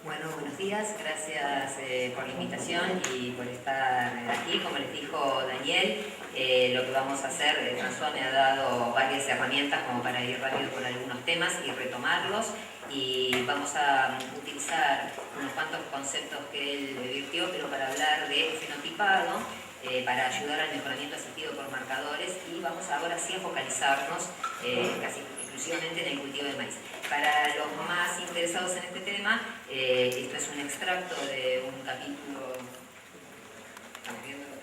Bueno, buenos días, gracias por la invitación y por estar aquí. Como les dijo Daniel, lo que vamos a hacer, François me ha dado varias herramientas como para ir rápido con algunos temas y retomarlos, y vamos a utilizar unos cuantos conceptos que él virtió, pero para hablar de fenotipado, para ayudar al mejoramiento asistido por marcadores, y vamos ahora sí a focalizarnos casi exclusivamente en el cultivo de maíz. Para los más interesados en este tema, esto es un extracto de un capítulo,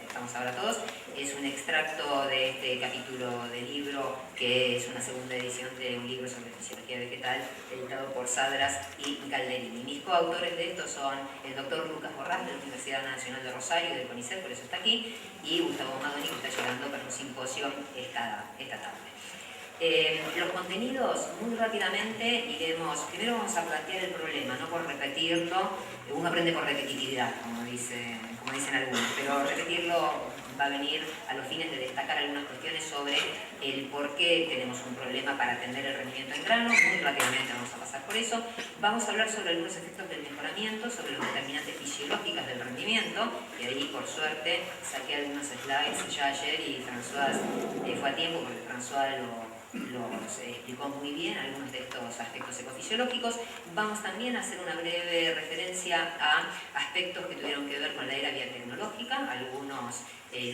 estamos ahora todos, es un extracto de este capítulo del libro, que es una segunda edición de un libro sobre fisiología vegetal, editado por Sadras y Gallerini. Mis coautores de esto son el doctor Lucas Borrás, de la Universidad Nacional de Rosario, del CONICET, por eso está aquí, y Gustavo Madoni, que está llegando para un simposio esta tarde. Los contenidos, muy rápidamente iremos, primero vamos a plantear el problema, no por repetirlo, uno aprende por repetitividad, como dicen algunos, pero repetirlo va a venir a los fines de destacar algunas cuestiones sobre el por qué tenemos un problema para atender el rendimiento en grano. Muy rápidamente vamos a pasar por eso. Vamos a hablar sobre algunos efectos del mejoramiento, sobre los determinantes fisiológicos del rendimiento, y ahí por suerte saqué algunos slides ya ayer y François fue a tiempo porque François los explicó muy bien algunos de estos aspectos ecofisiológicos. Vamos también a hacer una breve referencia a aspectos que tuvieron que ver con la era biotecnológica, algunos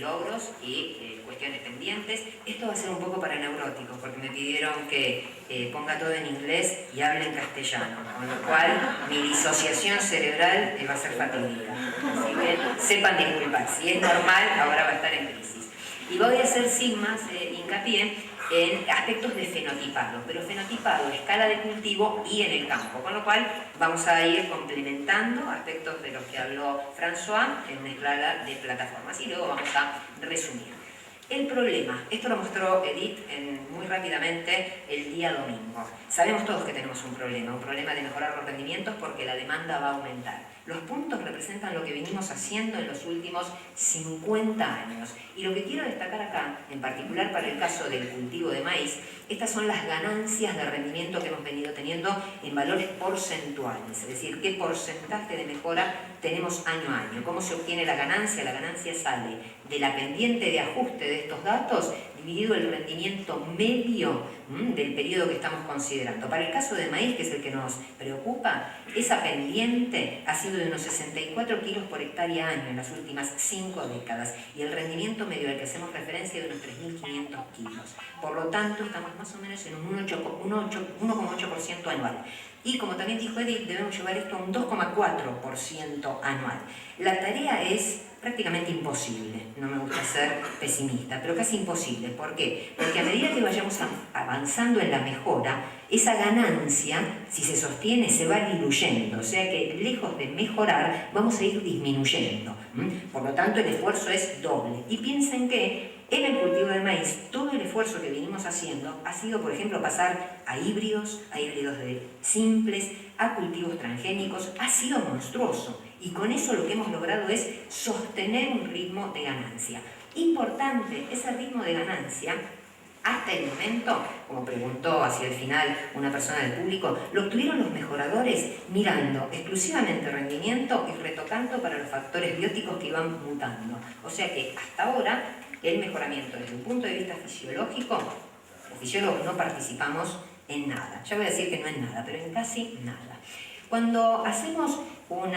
logros y cuestiones pendientes. Esto va a ser un poco para neuróticos, porque me pidieron que ponga todo en inglés y hable en castellano, con lo cual mi disociación cerebral va a ser fatídica. Así que sepan disculpar, si es normal, ahora va a estar en crisis. Y voy a hacer sin más hincapié en aspectos de fenotipado, pero fenotipado a escala de cultivo y en el campo, con lo cual vamos a ir complementando aspectos de los que habló François en una escala de plataformas, y luego vamos a resumir. El problema, esto lo mostró Edith muy rápidamente el día domingo. Sabemos todos que tenemos un problema de mejorar los rendimientos porque la demanda va a aumentar. Los puntos representan lo que venimos haciendo en los últimos 50 años. Y lo que quiero destacar acá, en particular para el caso del cultivo de maíz, estas son las ganancias de rendimiento que hemos venido teniendo en valores porcentuales, es decir, qué porcentaje de mejora tenemos año a año. ¿Cómo se obtiene la ganancia? La ganancia sale de la pendiente de ajuste de estos datos dividido el rendimiento medio del periodo que estamos considerando. Para el caso de maíz, que es el que nos preocupa, esa pendiente ha sido de unos 64 kilos por hectárea año en las últimas 5 décadas, y el rendimiento medio al que hacemos referencia de unos 3.500 kilos. Por lo tanto, estamos más o menos en un 1,8% anual. Y como también dijo Edith, debemos llevar esto a un 2,4% anual. La tarea es prácticamente imposible, no me gusta ser pesimista, pero casi imposible. ¿Por qué? Porque a medida que vayamos avanzando en la mejora, esa ganancia, si se sostiene, se va diluyendo, o sea que lejos de mejorar, vamos a ir disminuyendo. Por lo tanto, el esfuerzo es doble. Y piensen que en el cultivo de maíz, todo el esfuerzo que venimos haciendo ha sido, por ejemplo, pasar a híbridos de simples, a cultivos transgénicos, ha sido monstruoso. Y con eso lo que hemos logrado es sostener un ritmo de ganancia. Importante, ese ritmo de ganancia, hasta el momento, como preguntó hacia el final una persona del público, lo obtuvieron los mejoradores mirando exclusivamente rendimiento y retocando para los factores bióticos que iban mutando. O sea que hasta ahora el mejoramiento desde un punto de vista fisiológico, los fisiólogos no participamos en nada. Ya voy a decir que no en nada, pero en casi nada. Cuando hacemos un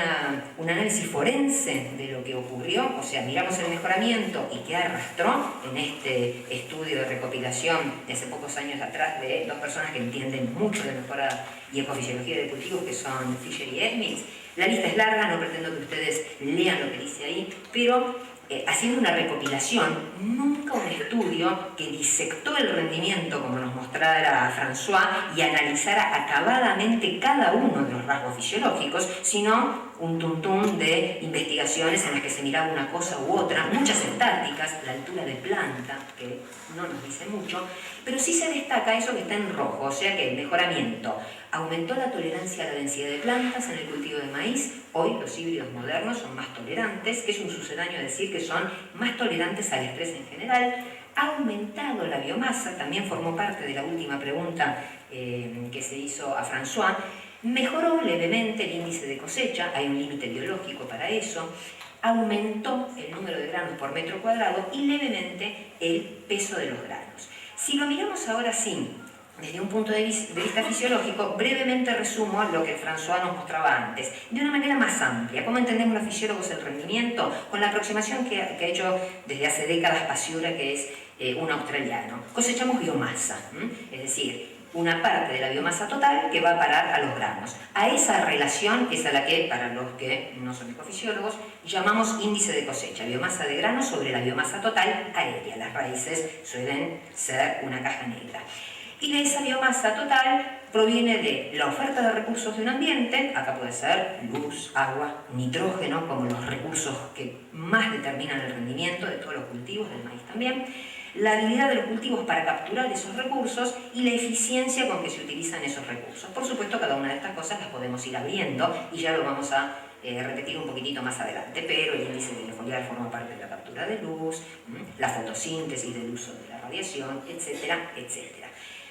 análisis forense de lo que ocurrió, o sea, miramos el mejoramiento y qué arrastró en este estudio de recopilación de hace pocos años atrás de dos personas que entienden mucho de mejora y ecofisiología de cultivos, que son Fisher y Edmonds. La lista es larga, no pretendo que ustedes lean lo que dice ahí, pero haciendo una recopilación, nunca un estudio que disectó el rendimiento como nos mostrara François y analizara acabadamente cada uno de los rasgos fisiológicos, sino un tuntún de investigaciones en las que se miraba una cosa u otra, muchas estáticas, la altura de planta, que no nos dice mucho, pero sí se destaca eso que está en rojo, o sea que el mejoramiento aumentó la tolerancia a la densidad de plantas en el cultivo de maíz. Hoy los híbridos modernos son más tolerantes, que es un sucedáneo decir que son más tolerantes al estrés en general. Ha aumentado la biomasa, también formó parte de la última pregunta que se hizo a François. Mejoró levemente el índice de cosecha, hay un límite biológico para eso, aumentó el número de granos por metro cuadrado y levemente el peso de los granos. Si lo miramos ahora sí, desde un punto de vista fisiológico, brevemente resumo lo que François nos mostraba antes, de una manera más amplia. ¿Cómo entendemos los fisiólogos el rendimiento? Con la aproximación que ha hecho desde hace décadas Paciura, que es un australiano. Cosechamos biomasa, es decir, una parte de la biomasa total que va a parar a los granos. A esa relación es a la que, para los que no son ecofisiólogos, llamamos índice de cosecha, biomasa de grano sobre la biomasa total aérea. Las raíces suelen ser una caja negra. Y de esa biomasa total proviene de la oferta de recursos de un ambiente, acá puede ser luz, agua, nitrógeno, como los recursos que más determinan el rendimiento de todos los cultivos, del maíz también, la habilidad de los cultivos para capturar esos recursos y la eficiencia con que se utilizan esos recursos. Por supuesto, cada una de estas cosas las podemos ir abriendo y ya lo vamos a repetir un poquitito más adelante, pero el índice foliar forma parte de la captura de luz, la fotosíntesis del uso de la radiación, etcétera, etcétera.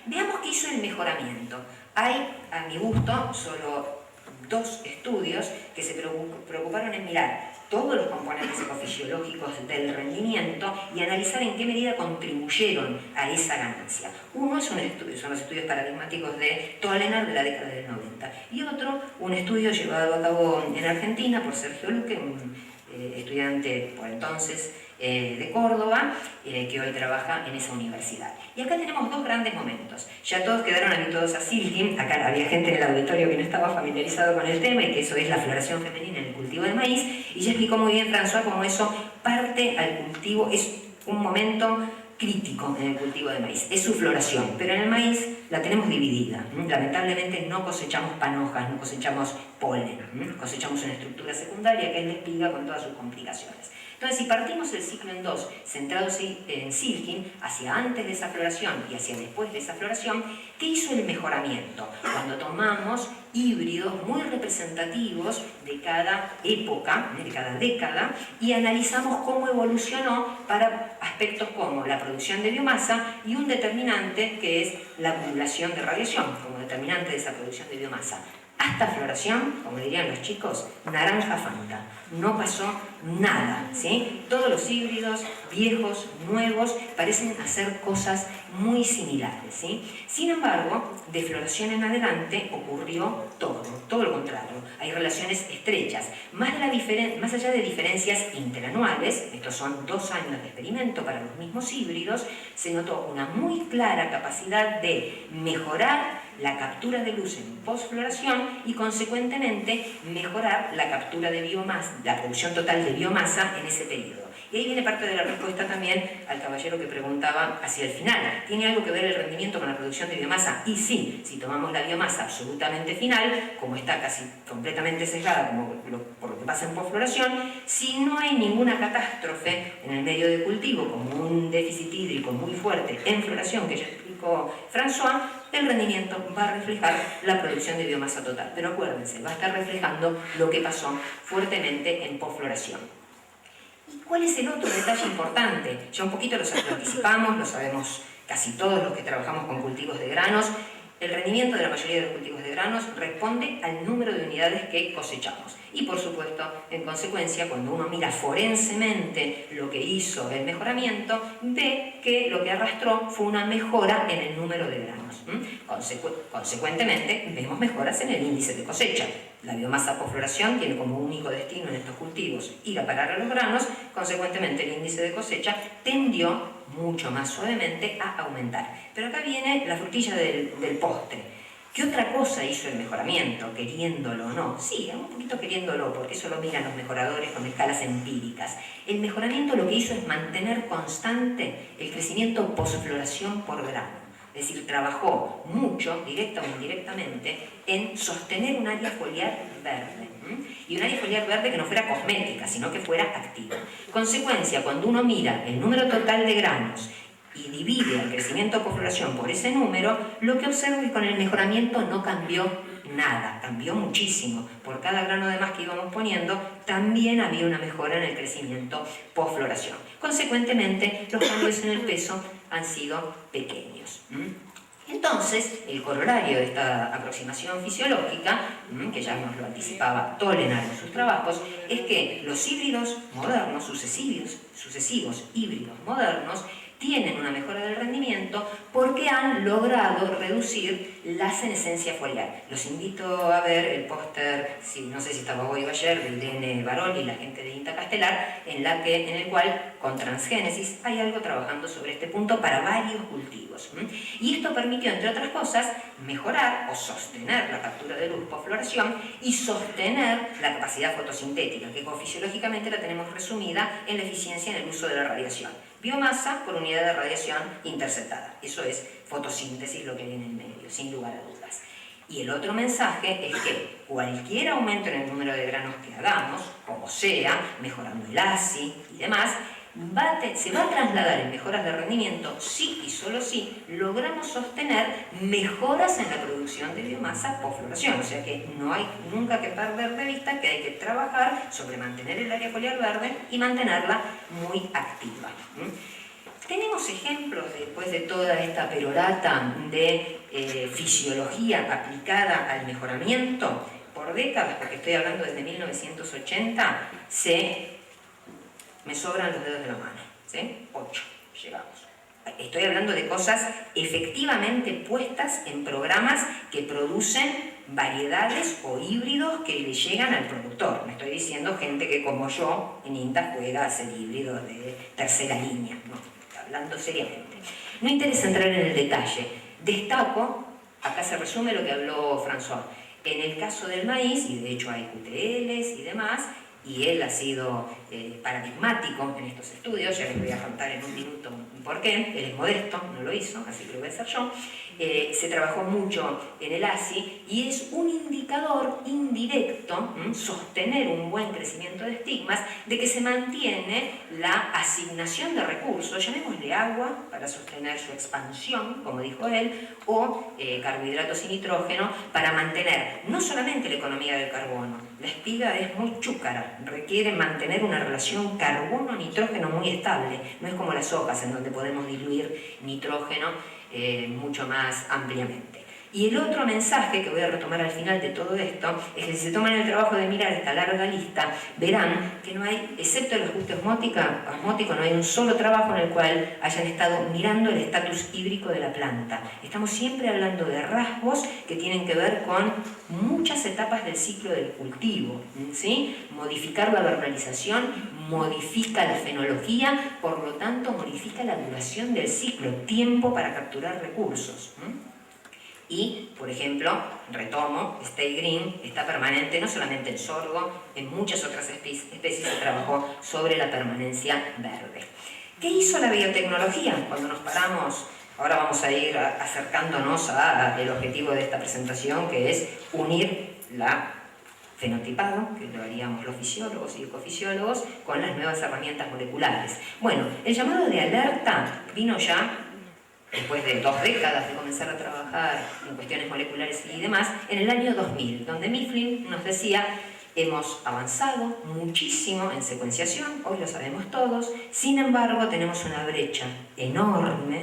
Veamos qué hizo el mejoramiento. Hay, a mi gusto, solo 2 estudios que se preocuparon en mirar todos los componentes ecofisiológicos del rendimiento y analizar en qué medida contribuyeron a esa ganancia. Uno son los estudios paradigmáticos de Tolenar de la década del 90 y otro, un estudio llevado a cabo en Argentina por Sergio Luque, un estudiante por entonces de Córdoba, que hoy trabaja en esa universidad. Y acá tenemos 2 grandes momentos. Ya todos quedaron habituados a Silkin, acá había gente en el auditorio que no estaba familiarizado con el tema, y que eso es la floración femenina en el cultivo de maíz, y ya explicó muy bien François cómo eso parte al cultivo, es un momento crítico en el cultivo de maíz, es su floración, pero en el maíz la tenemos dividida. Lamentablemente no cosechamos panojas, no cosechamos polen, cosechamos una estructura secundaria que es la espiga con todas sus complicaciones. Entonces, si partimos el ciclo en 2, centrados en Silkin, hacia antes de esa floración y hacia después de esa floración, ¿qué hizo el mejoramiento? Cuando tomamos híbridos muy representativos de cada época, de cada década, y analizamos cómo evolucionó para aspectos como la producción de biomasa y un determinante que es la acumulación de radiación, como determinante de esa producción de biomasa. Hasta floración, como dirían los chicos, naranja Fanta. No pasó nada, ¿sí? Todos los híbridos, viejos, nuevos, parecen hacer cosas muy similares, ¿sí? Sin embargo, de floración en adelante ocurrió todo lo contrario. Hay relaciones estrechas. Más allá de diferencias interanuales, estos son 2 años de experimento para los mismos híbridos, se notó una muy clara capacidad de mejorar la captura de luz en postfloración y consecuentemente mejorar la captura de biomasa, la producción total de biomasa en ese periodo. Y ahí viene parte de la respuesta también al caballero que preguntaba hacia el final. ¿Tiene algo que ver el rendimiento con la producción de biomasa? Y sí, si tomamos la biomasa absolutamente final, como está casi completamente sesgada por lo que pasa en postfloración, si no hay ninguna catástrofe en el medio de cultivo, como un déficit hídrico muy fuerte en floración, que ya explicó François, el rendimiento va a reflejar la producción de biomasa total. Pero acuérdense, va a estar reflejando lo que pasó fuertemente en postfloración. ¿Y cuál es el otro detalle importante? Ya un poquito lo anticipamos, lo sabemos casi todos los que trabajamos con cultivos de granos. El rendimiento de la mayoría de los cultivos de granos responde al número de unidades que cosechamos. Y por supuesto, en consecuencia, cuando uno mira forensemente lo que hizo el mejoramiento, ve que lo que arrastró fue una mejora en el número de granos. Consecuentemente, vemos mejoras en el índice de cosecha. La biomasa postfloración tiene como único destino en estos cultivos ir a parar a los granos, consecuentemente el índice de cosecha tendió mucho más suavemente a aumentar. Pero acá viene la frutilla del postre. ¿Qué otra cosa hizo el mejoramiento, queriéndolo o no? Sí, un poquito queriéndolo, porque eso lo miran los mejoradores con escalas empíricas. El mejoramiento lo que hizo es mantener constante el crecimiento postfloración por grano. Es decir, trabajó mucho, directa o indirectamente, en sostener un área foliar verde. Y un área foliar verde que no fuera cosmética, sino que fuera activa. Consecuencia, cuando uno mira el número total de granos y divide el crecimiento postfloración por ese número, lo que observa es que con el mejoramiento no cambió nada, cambió muchísimo. Por cada grano de más que íbamos poniendo, también había una mejora en el crecimiento postfloración. Consecuentemente, los cambios en el peso han sido pequeños. Entonces, Entonces, el corolario de esta aproximación fisiológica, que ya nos lo anticipaba Tolenar en sus trabajos, es que los híbridos modernos, sucesivos híbridos modernos, tienen una mejora del rendimiento porque han logrado reducir la senescencia foliar. Los invito a ver el póster, no sé si estaba hoy o ayer, del DN Baroli y la gente de INTA Castelar, en el cual, con transgénesis, hay algo trabajando sobre este punto para varios cultivos. Y esto permitió, entre otras cosas, mejorar o sostener la captura de luz por floración y sostener la capacidad fotosintética, que ecofisiológicamente la tenemos resumida en la eficiencia en el uso de la radiación. Biomasa por unidad de radiación interceptada. Eso es fotosíntesis, lo que viene en medio, sin lugar a dudas. Y el otro mensaje es que cualquier aumento en el número de granos que hagamos, como sea, mejorando el ASI y demás, se va a trasladar en mejoras de rendimiento si y solo si logramos sostener mejoras en la producción de biomasa post floración. O sea que no hay nunca que perder de vista que hay que trabajar sobre mantener el área foliar verde y mantenerla muy activa. Tenemos ejemplos, después de toda esta perorata de fisiología aplicada al mejoramiento. Por décadas, porque estoy hablando desde 1980, me sobran los dedos de la mano, ¿sí? 8, llegamos. Estoy hablando de cosas efectivamente puestas en programas que producen variedades o híbridos que le llegan al productor. No estoy diciendo gente que como yo en INTA juega a hacer híbridos de tercera línea, no, hablando seriamente. No interesa entrar en el detalle. Destaco, acá se resume lo que habló François, en el caso del maíz, y de hecho hay QTLs y demás, y él ha sido paradigmático en estos estudios, ya les voy a contar en un minuto por qué. Él es modesto, no lo hizo, así que lo voy a hacer yo. Se trabajó mucho en el ASI y es un indicador indirecto, sostener un buen crecimiento de estigmas, de que se mantiene la asignación de recursos, llamémosle agua para sostener su expansión, como dijo él, o carbohidratos y nitrógeno para mantener no solamente la economía del carbono. La espiga es muy chúcara, requiere mantener una relación carbono-nitrógeno muy estable. No es como las hojas en donde podemos diluir nitrógeno mucho más ampliamente. Y el otro mensaje que voy a retomar al final de todo esto es que si se toman el trabajo de mirar esta larga lista, verán que no hay, excepto el ajuste osmótico, no hay un solo trabajo en el cual hayan estado mirando el estatus hídrico de la planta. Estamos siempre hablando de rasgos que tienen que ver con muchas etapas del ciclo del cultivo, ¿sí? Modificar la vernalización modifica la fenología, por lo tanto modifica la duración del ciclo, tiempo para capturar recursos. Y, por ejemplo, retomo, Stay Green está permanente no solamente en sorgo, en muchas otras especies se trabajó sobre la permanencia verde. ¿Qué hizo la biotecnología? Cuando nos paramos, ahora vamos a ir acercándonos al objetivo de esta presentación, que es unir la fenotipado, que lo haríamos los fisiólogos y ecofisiólogos, con las nuevas herramientas moleculares. Bueno, el llamado de alerta vino ya después de 2 décadas de comenzar a trabajar en cuestiones moleculares y demás, en el año 2000, donde Mifflin nos decía: hemos avanzado muchísimo en secuenciación, hoy lo sabemos todos, sin embargo tenemos una brecha enorme,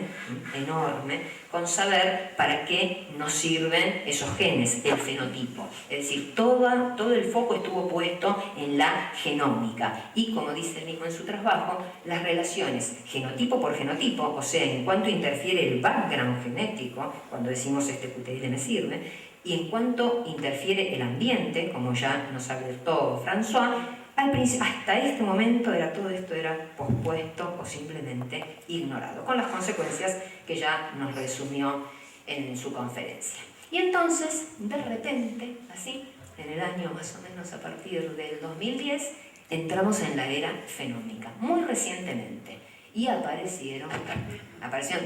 con saber para qué nos sirven esos genes, el fenotipo. Es decir, todo el foco estuvo puesto en la genómica y, como dice él mismo en su trabajo, las relaciones genotipo por genotipo, o sea, en cuanto interfiere el background genético, cuando decimos este QTL me sirve, y en cuanto interfiere el ambiente, como ya nos alertó François, hasta este momento todo esto era pospuesto o simplemente ignorado, con las consecuencias que ya nos resumió en su conferencia. Y entonces, de repente, así, en el año más o menos a partir del 2010, entramos en la era fenómica, muy recientemente. Y aparecieron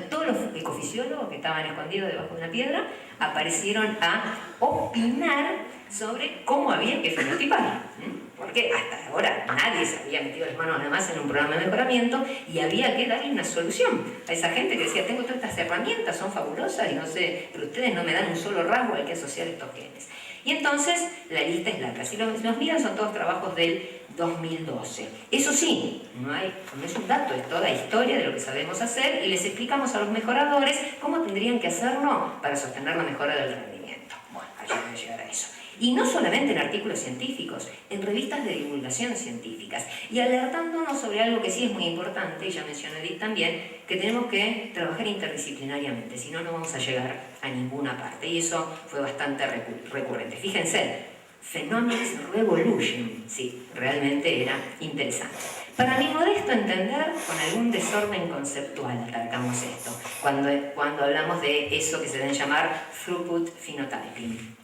todos los ecofisiólogos que estaban escondidos debajo de una piedra, aparecieron a opinar sobre cómo había que fenotipar. Por porque hasta ahora nadie se había metido las manos nada más en un programa de mejoramiento y había que darle una solución a esa gente que decía, tengo todas estas herramientas, son fabulosas y no sé, pero ustedes no me dan un solo rasgo al que asociar estos genes. Y entonces la lista es larga. Si los miran, son todos trabajos del 2012. Eso sí, no es un dato, es toda historia de lo que sabemos hacer y les explicamos a los mejoradores cómo tendrían que hacerlo para sostener la mejora del rendimiento. Bueno, allá voy a llegar a eso. Y no solamente en artículos científicos, en revistas de divulgación científicas. Y alertándonos sobre algo que sí es muy importante, y ya mencioné Edith también, que tenemos que trabajar interdisciplinariamente, si no, no vamos a llegar a ninguna parte. Y eso fue bastante recurrente. Fíjense, Phenomics Revolution, sí, realmente era interesante. Para mi modesto entender, con algún desorden conceptual atacamos esto, cuando hablamos de eso que se deben llamar throughput phenotyping.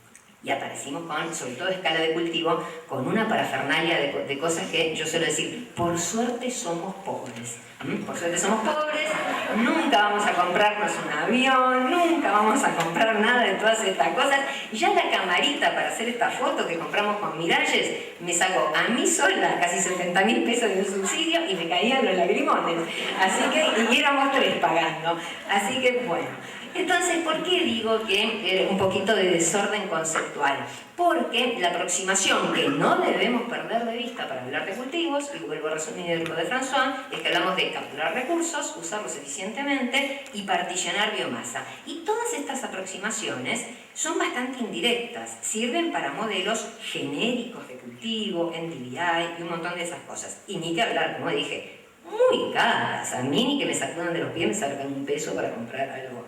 Y aparecimos con, sobre todo a escala de cultivo, con una parafernalia de cosas que yo suelo decir, por suerte somos pobres. Por suerte somos pobres, nunca vamos a comprarnos un avión, nunca vamos a comprar nada de todas estas cosas. Ya la camarita para hacer esta foto que compramos con Miralles me sacó a mí sola casi 70.000 pesos de un subsidio y me caían los lagrimones. Así que, y éramos 3 pagando. Así que, bueno. Entonces, ¿por qué digo que un poquito de desorden conceptual? Porque la aproximación que no debemos perder de vista para hablar de cultivos, y vuelvo a resumir lo de François, es que hablamos de capturar recursos, usarlos eficientemente y particionar biomasa. Y todas estas aproximaciones son bastante indirectas, sirven para modelos genéricos de cultivo, NDVI y un montón de esas cosas. Y ni que hablar, como dije, muy caras. A mí ni que me sacudan de los pies me sacan un peso para comprar algo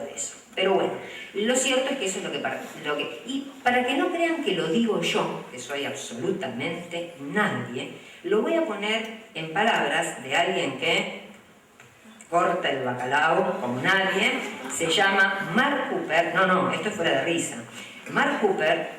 de eso. Pero bueno, lo cierto es que eso es lo que... Y para que no crean que lo digo yo, que soy absolutamente nadie, lo voy a poner en palabras de alguien que corta el bacalao como nadie, se llama Mark Cooper. No, esto es fuera de risa. Mark Cooper,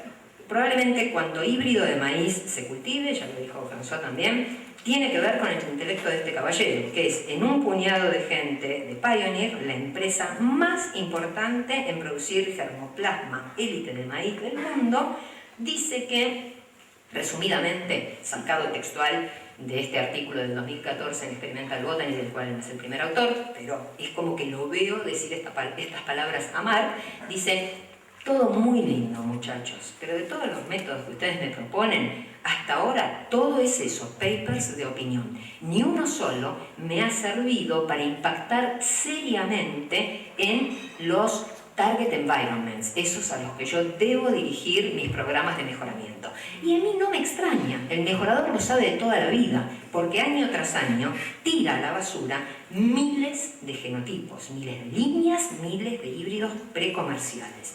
probablemente cuando híbrido de maíz se cultive, ya lo dijo François también, tiene que ver con el intelecto de este caballero, que es en un puñado de gente de Pioneer, la empresa más importante en producir germoplasma élite de maíz del mundo, dice que, resumidamente, sacado textual de este artículo del 2014 en Experimental Botany, del cual no es el primer autor, pero es como que lo veo decir estas palabras a Mark, dice: todo muy lindo, muchachos, pero de todos los métodos que ustedes me proponen, hasta ahora todo es eso, papers de opinión. Ni uno solo me ha servido para impactar seriamente en los target environments, esos a los que yo debo dirigir mis programas de mejoramiento. Y a mí no me extraña, el mejorador lo sabe de toda la vida, porque año tras año tira a la basura miles de genotipos, miles de líneas, miles de híbridos precomerciales.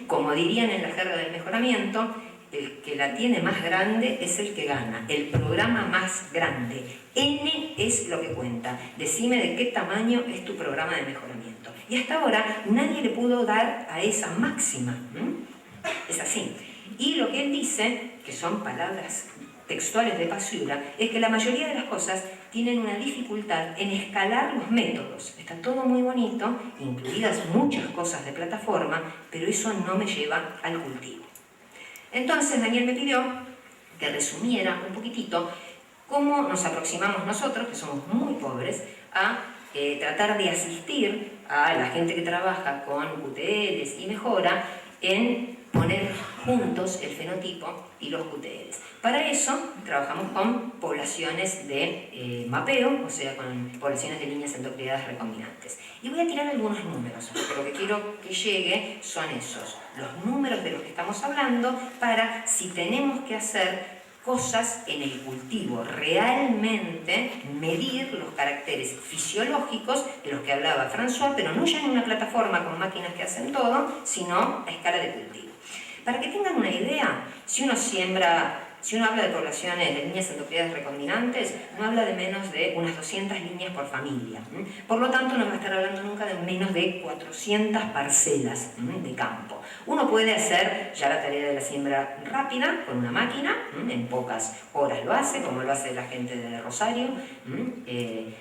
Como dirían en la jerga del mejoramiento, el que la tiene más grande es el que gana, el programa más grande. N es lo que cuenta. Decime de qué tamaño es tu programa de mejoramiento. Y hasta ahora nadie le pudo dar a esa máxima. Es así. Y lo que él dice, que son palabras textuales de Pasiura, es que la mayoría de las cosas tienen una dificultad en escalar los métodos. Está todo muy bonito, incluidas muchas cosas de plataforma, pero eso no me lleva al cultivo. Entonces Daniel me pidió que resumiera un poquitito cómo nos aproximamos nosotros, que somos muy pobres, a tratar de asistir a la gente que trabaja con QTLs y mejora en poner juntos el fenotipo y los QTLs. Para eso trabajamos con poblaciones de mapeo, o sea, con poblaciones de líneas endocrinadas recombinantes. Y voy a tirar algunos números, porque lo que quiero que llegue son esos, los números de los que estamos hablando, para si tenemos que hacer cosas en el cultivo, realmente medir los caracteres fisiológicos de los que hablaba François, pero no ya en una plataforma con máquinas que hacen todo, sino a escala de cultivo. Para que tengan una idea, si uno habla de poblaciones de líneas endocrinadas recombinantes, no habla de menos de unas 200 líneas por familia. Por lo tanto, no va a estar hablando nunca de menos de 400 parcelas de campo. Uno puede hacer ya la tarea de la siembra rápida con una máquina, en pocas horas lo hace, como lo hace la gente de Rosario,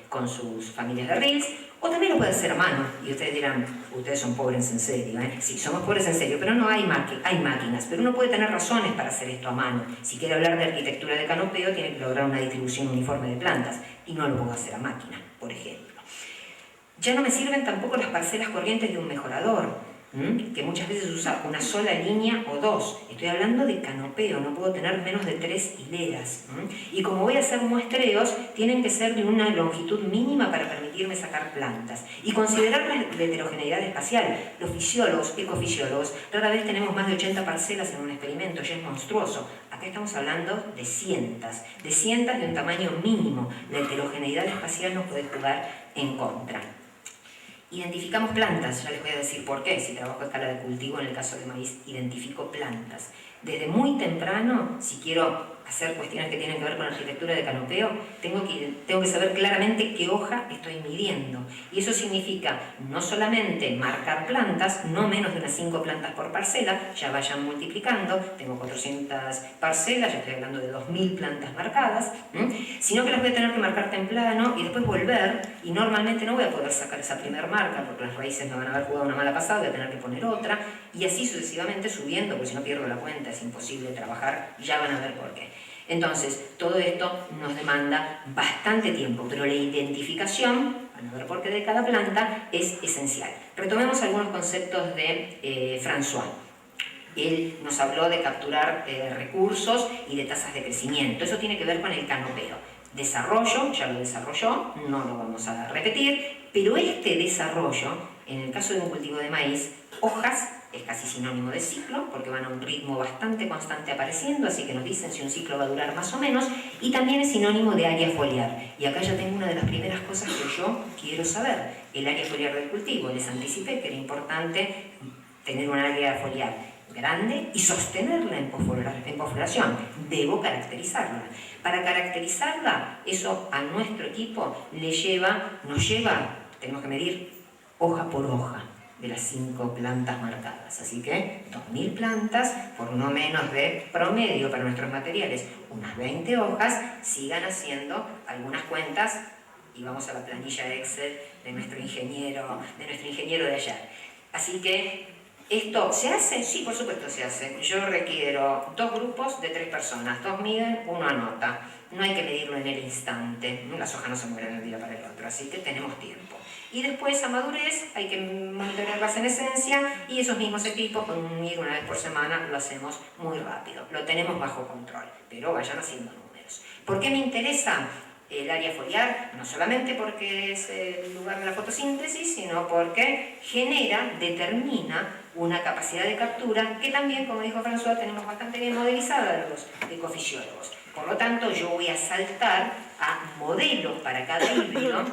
con sus familias de reels, o también lo puede hacer a mano. Y ustedes dirán, ustedes son pobres en serio, ¿eh? Sí, somos pobres en serio, pero no hay máquinas, pero uno puede tener razones para hacer esto a mano. Si quiere hablar de arquitectura de canopeo, tiene que lograr una distribución uniforme de plantas, y no lo puedo hacer a máquina, por ejemplo. Ya no me sirven tampoco las parcelas corrientes de un mejorador, que muchas veces usa una sola línea o dos. Estoy hablando de canopeo, no puedo tener menos de 3 hileras. Y como voy a hacer muestreos, tienen que ser de una longitud mínima para permitirme sacar plantas. Y considerar la heterogeneidad espacial. Los fisiólogos, ecofisiólogos, rara vez tenemos más de 80 parcelas en un experimento, ya es monstruoso. Acá estamos hablando de cientos de un tamaño mínimo. La heterogeneidad espacial nos puede jugar en contra. Identificamos plantas, ya les voy a decir por qué. Si trabajo a escala de cultivo, en el caso de maíz, identifico plantas. Desde muy temprano, si quiero hacer cuestiones que tienen que ver con la arquitectura de canopeo, tengo que saber claramente qué hoja estoy midiendo. Y eso significa no solamente marcar plantas, no menos de unas 5 plantas por parcela, ya vayan multiplicando, tengo 400 parcelas, ya estoy hablando de 2000 plantas marcadas, sino que las voy a tener que marcar temprano y después volver, y normalmente no voy a poder sacar esa primera marca porque las raíces me van a haber jugado una mala pasada, voy a tener que poner otra, y así sucesivamente subiendo, porque si no pierdo la cuenta es imposible trabajar, ya van a ver por qué. Entonces, todo esto nos demanda bastante tiempo, pero la identificación, van a ver por qué de cada planta, es esencial. Retomemos algunos conceptos de François. Él nos habló de capturar recursos y de tasas de crecimiento. Eso tiene que ver con el canopeo. Desarrollo, ya lo desarrolló, no lo vamos a repetir, pero este desarrollo, en el caso de un cultivo de maíz, hojas es casi sinónimo de ciclo, porque van a un ritmo bastante constante apareciendo, así que nos dicen si un ciclo va a durar más o menos, y también es sinónimo de área foliar. Y acá ya tengo una de las primeras cosas que yo quiero saber, el área foliar del cultivo. Les anticipé que era importante tener un área foliar grande y sostenerla en posfloración. Debo caracterizarla. Para caracterizarla, eso a nuestro equipo nos lleva, tenemos que medir hoja por hoja de las 5 plantas marcadas. Así que 2000 plantas por no menos de promedio para nuestros materiales, unas 20 hojas. Sigan haciendo algunas cuentas y vamos a la planilla Excel de nuestro ingeniero de allá. Así que ¿esto se hace? Sí, por supuesto se hace. Yo requiero 2 grupos de 3 personas. 2 miden, 1 anota. No hay que medirlo en el instante. Las hojas no se mueren de un día para el otro, así que tenemos tiempo. Y después, a madurez, hay que monitorearlas en esencia, y esos mismos equipos, con medir una vez por semana, lo hacemos muy rápido. Lo tenemos bajo control, pero vayan haciendo números. ¿Por qué me interesa el área foliar? No solamente porque es el lugar de la fotosíntesis, sino porque determina una capacidad de captura que también, como dijo François, tenemos bastante bien modelizada los ecofisiólogos. Por lo tanto, yo voy a saltar a modelos para cada híbrido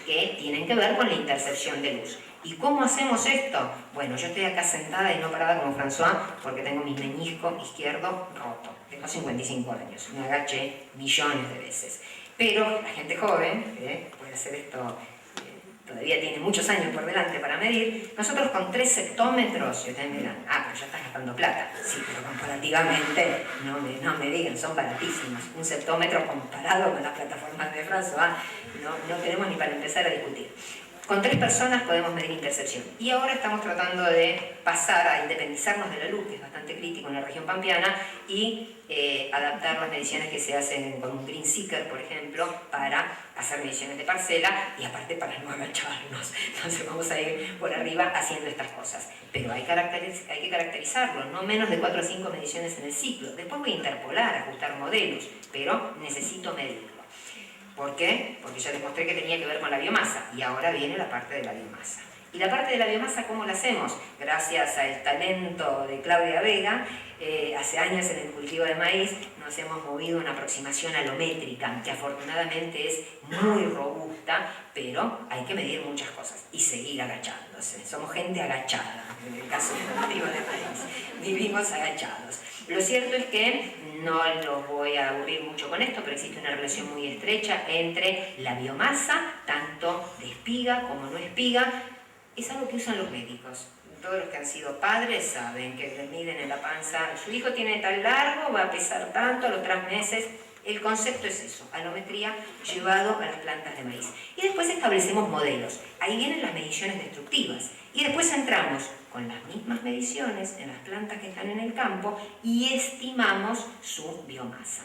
que tienen que ver con la intercepción de luz. ¿Y cómo hacemos esto? Bueno, yo estoy acá sentada y no parada como François porque tengo mi meñisco izquierdo roto. Tengo 55 años, me agaché millones de veces. Pero la gente joven, que puede hacer esto, todavía tiene muchos años por delante para medir, nosotros con 3 septómetros, y ustedes me dirán, pero ya estás gastando plata. Sí, pero comparativamente, no me digan, son baratísimos. Un septómetro comparado con las plataformas de François, no tenemos ni para empezar a discutir. Con 3 personas podemos medir intercepción. Y ahora estamos tratando de pasar a independizarnos de la luz, que es bastante crítico en la región pampeana, y adaptar las mediciones que se hacen con un Green Seeker, por ejemplo, para hacer mediciones de parcela y aparte para no agacharnos. Entonces vamos a ir por arriba haciendo estas cosas. Pero hay que caracterizarlo, no menos de 4 o 5 mediciones en el ciclo. Después voy a interpolar, ajustar modelos, pero necesito medirlo. ¿Por qué? Porque ya les mostré que tenía que ver con la biomasa, y ahora viene la parte de la biomasa. ¿Y la parte de la biomasa cómo la hacemos? Gracias al talento de Claudia Vega, hace años en el cultivo de maíz nos hemos movido una aproximación alométrica, que afortunadamente es muy robusta, pero hay que medir muchas cosas y seguir agachándose. Somos gente agachada, en el caso del cultivo de maíz. Vivimos agachados. Lo cierto es que no los voy a aburrir mucho con esto, pero existe una relación muy estrecha entre la biomasa, tanto de espiga como no espiga. Es algo que usan los médicos. Todos los que han sido padres saben que les miden en la panza, su hijo tiene tal largo, va a pesar tanto a los 3 meses. El concepto es eso, alometría llevado a las plantas de maíz. Y después establecemos modelos. Ahí vienen las mediciones destructivas. Y después entramos con las mismas mediciones en las plantas que están en el campo y estimamos su biomasa.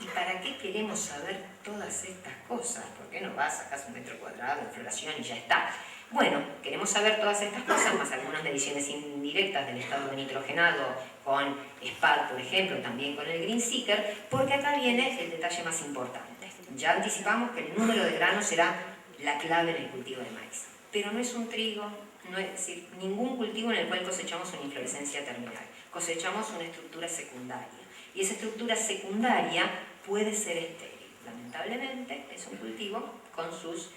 ¿Y para qué queremos saber todas estas cosas? ¿Por qué no vas, sacas un metro cuadrado de floración y ya está? Bueno, queremos saber todas estas cosas, más algunas mediciones indirectas del estado de nitrogenado con SPAD, por ejemplo, también con el Green Seeker, porque acá viene el detalle más importante. Ya anticipamos que el número de granos será la clave en el cultivo de maíz. Pero no es un trigo, no es decir, ningún cultivo en el cual cosechamos una inflorescencia terminal. Cosechamos una estructura secundaria. Y esa estructura secundaria puede ser estéril. Lamentablemente es un cultivo con sus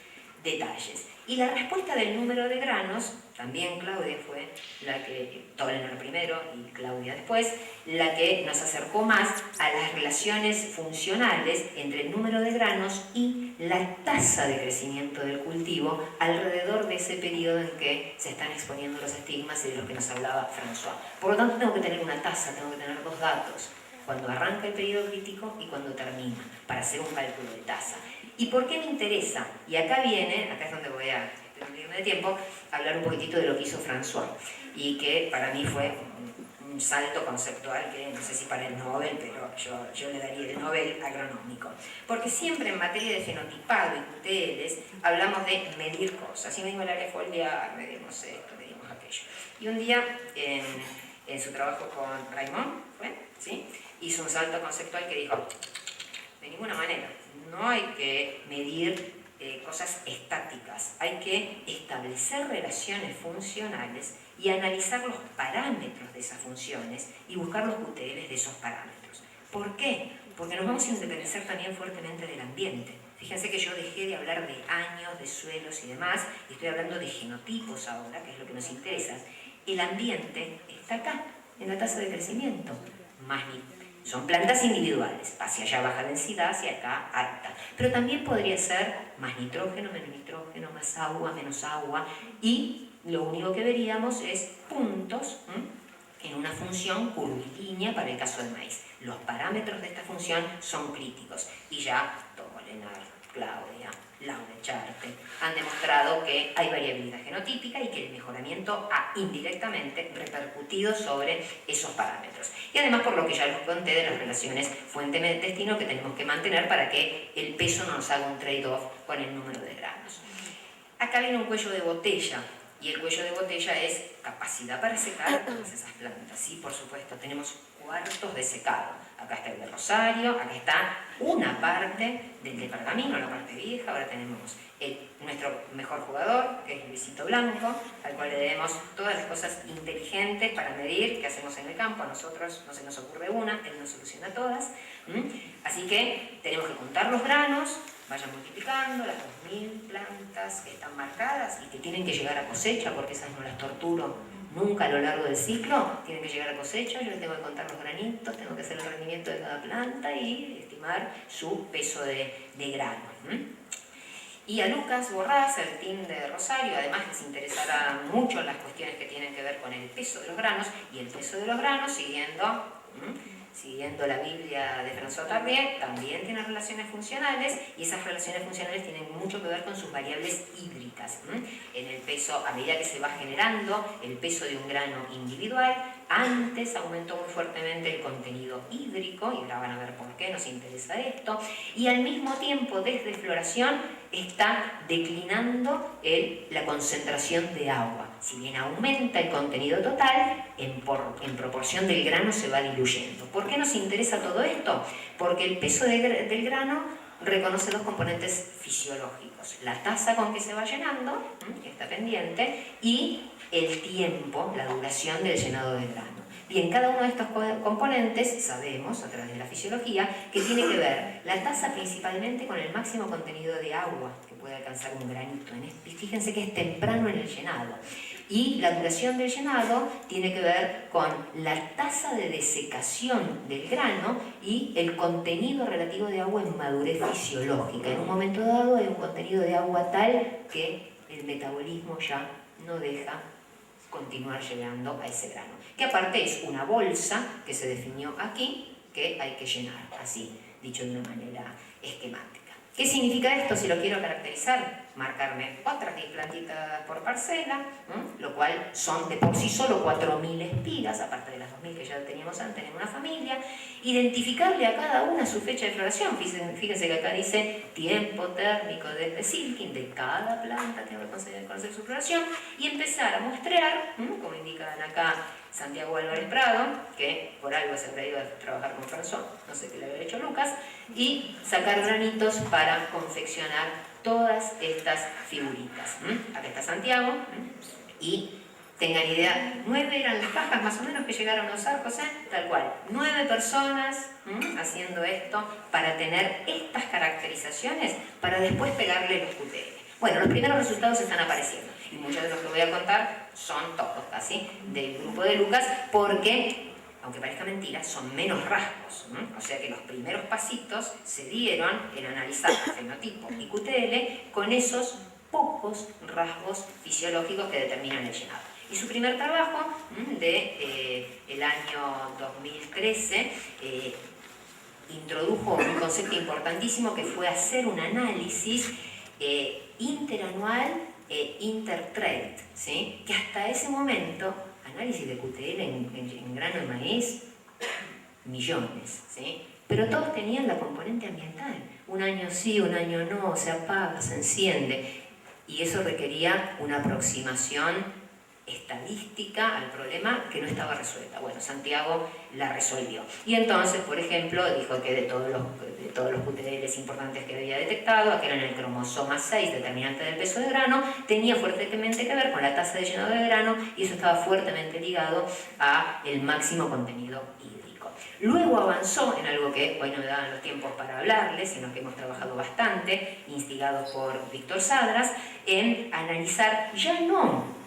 detalles. Y la respuesta del número de granos, también Claudia fue la que, Tollner primero y Claudia después, la que nos acercó más a las relaciones funcionales entre el número de granos y la tasa de crecimiento del cultivo alrededor de ese periodo en que se están exponiendo los estigmas y de los que nos hablaba François. Por lo tanto, tengo que tener una tasa, tengo que tener dos datos, cuando arranca el periodo crítico y cuando termina, para hacer un cálculo de tasa. ¿Y por qué me interesa? Y acá viene, acá es donde voy a extenderme de tiempo, hablar un poquitito de lo que hizo François, y que para mí fue un salto conceptual que no sé si para el Nobel, pero yo le daría el Nobel agronómico. Porque siempre en materia de fenotipado y QTLs hablamos de medir cosas. Y medimos el área foliar, medimos esto, medimos aquello. Y un día, en su trabajo con Raymond, ¿sí?, hizo un salto conceptual que dijo: de ninguna manera, no hay que medir cosas estáticas, hay que establecer relaciones funcionales y analizar los parámetros de esas funciones y buscar los QTLs de esos parámetros. ¿Por qué? Porque nos vamos a independizar también fuertemente del ambiente. Fíjense que yo dejé de hablar de años, de suelos y demás, y estoy hablando de genotipos ahora, que es lo que nos interesa. El ambiente está acá, en la tasa de crecimiento. Son plantas individuales, hacia allá baja densidad, hacia acá alta. Pero también podría ser más nitrógeno, menos nitrógeno, más agua, menos agua. Y lo único que veríamos es puntos en una función curvilínea para el caso del maíz. Los parámetros de esta función son críticos. Y ya Tollner, Claudia, Laura Echarte han demostrado que hay variabilidad genotípica y que el mejoramiento ha indirectamente repercutido sobre esos parámetros. Y además, por lo que ya les conté de las relaciones fuente-destino que tenemos que mantener para que el peso no nos haga un trade-off con el número de granos. Acá viene un cuello de botella, y el cuello de botella es capacidad para secar todas esas plantas. Sí, por supuesto, tenemos cuartos de secado. Acá está el de Rosario, acá está una parte del de Pergamino, la parte vieja. Ahora tenemos nuestro mejor jugador, que es Luisito Blanco, al cual le debemos todas las cosas inteligentes para medir que hacemos en el campo. A nosotros no se nos ocurre una, él nos soluciona todas. Así que tenemos que contar los granos, vayan multiplicando las 2000 plantas que están marcadas y que tienen que llegar a cosecha, porque esas no las torturo nunca a lo largo del ciclo, tienen que llegar a cosecha. Yo les tengo que contar los granitos, tengo que hacer el rendimiento de cada planta y estimar su peso de grano. Y a Lucas Borrás, el team de Rosario, además les interesará mucho las cuestiones que tienen que ver con el peso de los granos, y el peso de los granos, siguiendo la Biblia de François Tardieu, también tiene relaciones funcionales, y esas relaciones funcionales tienen mucho que ver con sus variables hídricas. En el peso, a medida que se va generando el peso de un grano individual, antes aumentó muy fuertemente el contenido hídrico, y ahora van a ver por qué nos interesa esto, y al mismo tiempo, desde floración, está declinando la concentración de agua. Si bien aumenta el contenido total, en proporción del grano se va diluyendo. ¿Por qué nos interesa todo esto? Porque el peso del grano reconoce dos componentes fisiológicos: la tasa con que se va llenando, que está pendiente, y el tiempo, la duración del llenado del grano. Bien, cada uno de estos componentes sabemos, a través de la fisiología, que tiene que ver la tasa principalmente con el máximo contenido de agua que puede alcanzar un granito. Fíjense que es temprano en el llenado. Y la duración del llenado tiene que ver con la tasa de desecación del grano y el contenido relativo de agua en madurez fisiológica. En un momento dado hay un contenido de agua tal que el metabolismo ya no deja continuar llegando a ese grano, que aparte es una bolsa que se definió aquí, que hay que llenar así. dicho de una manera esquemática. ¿Qué significa esto si lo quiero caracterizar? Marcarme otras 10 plantitas por parcela, lo cual son de por sí solo 4.000 espigas, aparte de las 2.000 que ya teníamos antes en una familia. Identificarle a cada una su fecha de floración. Fíjense que acá dice tiempo térmico de silking de cada planta, tengo que conocer su floración, y empezar a muestrear, como indican acá Santiago Álvarez Prado, que por algo se habrá ido a trabajar con François, no sé qué le había hecho Lucas, y sacar granitos para confeccionar todas estas figuritas. Acá está Santiago, y tengan idea, 9 eran las cajas más o menos que llegaron a usar, José, tal cual, 9 personas haciendo esto para tener estas caracterizaciones para después pegarle los QTL. Bueno, los primeros resultados están apareciendo y muchos de los que voy a contar son todos casi del grupo de Lucas porque, aunque parezca mentira, son menos rasgos. O sea que los primeros pasitos se dieron en analizar fenotipo y QTL con esos pocos rasgos fisiológicos que determinan el llenado. Y su primer trabajo el año 2013 introdujo un concepto importantísimo que fue hacer un análisis interanual e intertrait, ¿sí? Que hasta ese momento, análisis de QTL en grano de maíz, millones, ¿sí? Pero todos tenían la componente ambiental. Un año sí, un año no, se apaga, se enciende. Y eso requería una aproximación estadística al problema que no estaba resuelta. Bueno, Santiago la resolvió. Y entonces, por ejemplo, dijo que de todos los QTLs importantes que había detectado, aquel en el cromosoma 6, determinante del peso de grano, tenía fuertemente que ver con la tasa de llenado de grano y eso estaba fuertemente ligado a el máximo contenido hídrico. Luego avanzó en algo que hoy no me daban los tiempos para hablarles, sino que hemos trabajado bastante, instigados por Víctor Sadras, en analizar ya no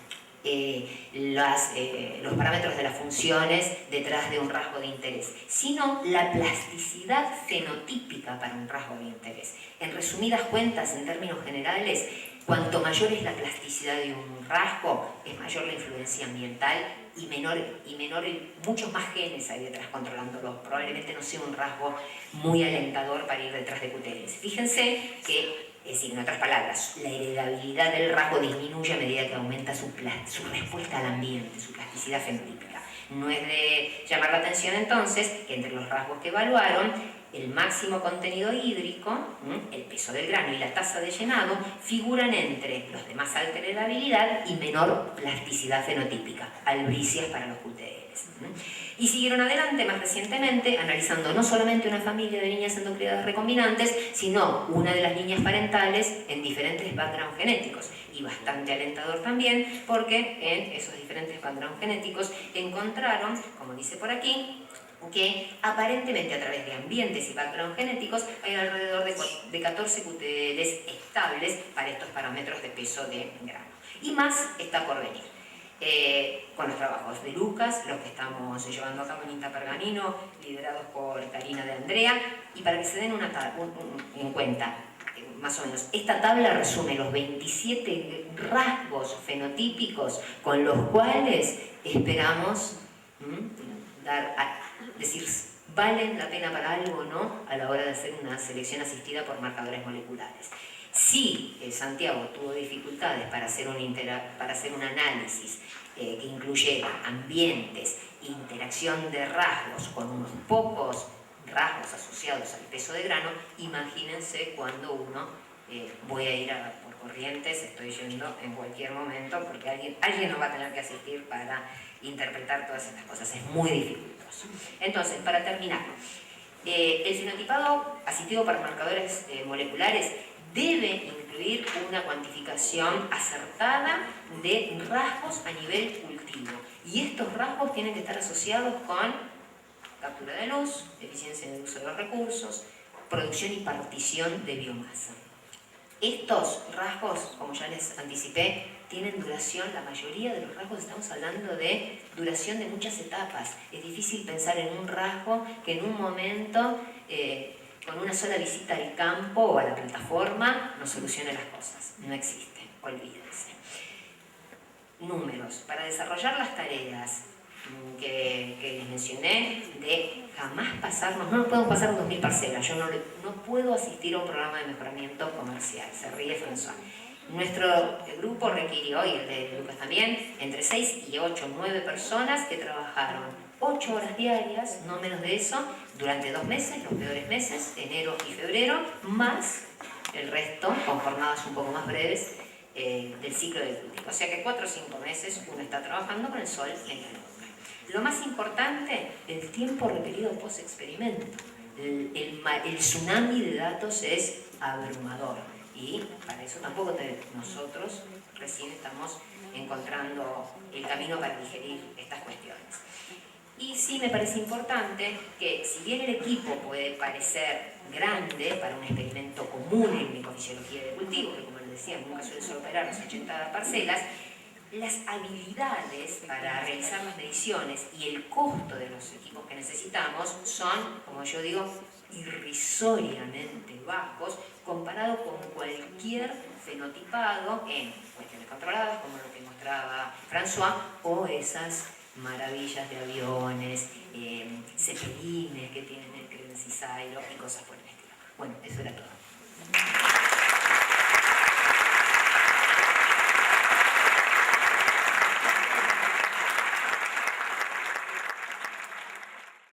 los parámetros de las funciones detrás de un rasgo de interés, sino la plasticidad fenotípica para un rasgo de interés. En resumidas cuentas, en términos generales, cuanto mayor es la plasticidad de un rasgo, es mayor la influencia ambiental y muchos más genes hay detrás controlándolo. Probablemente no sea un rasgo muy alentador para ir detrás de QTLs. Fíjense que, es decir, en otras palabras, la heredabilidad del rasgo disminuye a medida que aumenta su respuesta al ambiente, su plasticidad fenotípica. No es de llamar la atención entonces que entre los rasgos que evaluaron, el máximo contenido hídrico, el peso del grano y la tasa de llenado figuran entre los de más alta heredabilidad y menor plasticidad fenotípica, albricias para los QTLs. Y siguieron adelante más recientemente analizando no solamente una familia de niñas endocrinadas recombinantes, sino una de las líneas parentales en diferentes backgrounds genéticos. Y bastante alentador también porque en esos diferentes backgrounds genéticos encontraron, como dice por aquí, que aparentemente a través de ambientes y background genéticos hay alrededor de 14 QTLs estables para estos parámetros de peso de grano. Y más está por venir. Con los trabajos de Lucas, los que estamos llevando a cabo en INTA Pergamino, liderados por Karina de Andrea, y para que se den en cuenta, más o menos, esta tabla resume los 27 rasgos fenotípicos con los cuales esperamos decir, ¿valen la pena para algo o no a la hora de hacer una selección asistida por marcadores moleculares? Si Santiago tuvo dificultades para hacer un análisis que incluyera ambientes, interacción de rasgos con unos pocos rasgos asociados al peso de grano, imagínense cuando uno, voy a ir por Corrientes, estoy yendo en cualquier momento porque alguien nos va a tener que asistir para interpretar todas estas cosas, es muy dificultoso. Entonces, para terminar, el fenotipado asistido por marcadores moleculares debe incluir una cuantificación acertada de rasgos a nivel cultivo. Y estos rasgos tienen que estar asociados con captura de luz, eficiencia en el uso de los recursos, producción y partición de biomasa. Estos rasgos, como ya les anticipé, tienen duración, la mayoría de los rasgos estamos hablando de duración de muchas etapas. Es difícil pensar en un rasgo que en un momento, con una sola visita al campo o a la plataforma, nos solucione las cosas. No existe, olvídense. Números. Para desarrollar las tareas que les mencioné, de jamás pasarnos, no nos podemos pasar 2000 parcelas. Yo no puedo asistir a un programa de mejoramiento comercial, se ríe François. Nuestro grupo requirió, y el de Lucas también, entre 6 y 8, 9 personas que trabajaron 8 horas diarias, no menos de eso, durante 2 meses, los peores meses, enero y febrero, más el resto, con jornadas un poco más breves, del ciclo del cultivo. O sea que 4 o 5 meses uno está trabajando con el sol en la luna. Lo más importante, el tiempo requerido post-experimento. El tsunami de datos es abrumador y para eso tampoco nosotros recién estamos encontrando el camino para digerir estas cuestiones. Y sí me parece importante que, si bien el equipo puede parecer grande para un experimento común en micofisiología de cultivo, que como les decía, nunca suele superar las 80 parcelas, las habilidades para realizar las mediciones y el costo de los equipos que necesitamos son, como yo digo, irrisoriamente bajos comparado con cualquier fenotipado en cuestiones controladas, como lo que mostraba François, o esas maravillas de aviones, cepelines que tienen el Credence Silo y cosas por el estilo. Bueno, eso era todo.